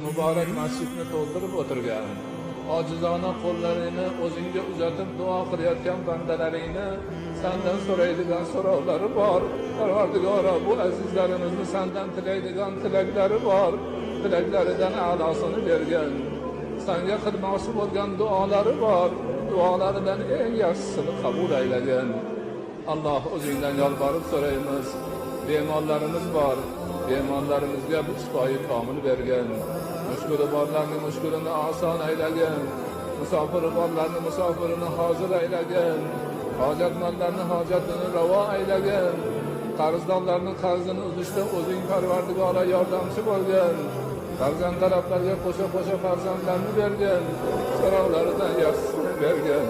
Muborak masjidni to'ldirib o'tirgan, ojizona qo'llarini o'zingga uzatib duo qilayotgan bandalaringni sendan so'raydigan so'rovlari bor. Parvardigora, bu azizlarimizni sendan tilaydigan tilaklari bor. Tilaklaridan a'losini bergan. Senga qilmoqchi bo'lgan duolari bor. Duolaridan eng yaxshisini qabul aylagin. Alloh, o'zingdan yolborib so'raymiz. Bemorlarimiz bor. Bemorlarimizga bu shifoyi komil bergan. Mushkuli borlarning mushkulini oson aylagin. Musofiri borlarning musofirini hozir aylagin. Hojatmandlarning hojatini ravo aylagin. Qarzdorlarning qarzini uzishda o'zing Parvardigora yordamchi bo'lgin. Farzand taraflarga qo'sha farzandlarni bergin. So'rovlaridan yaxshisini bergin.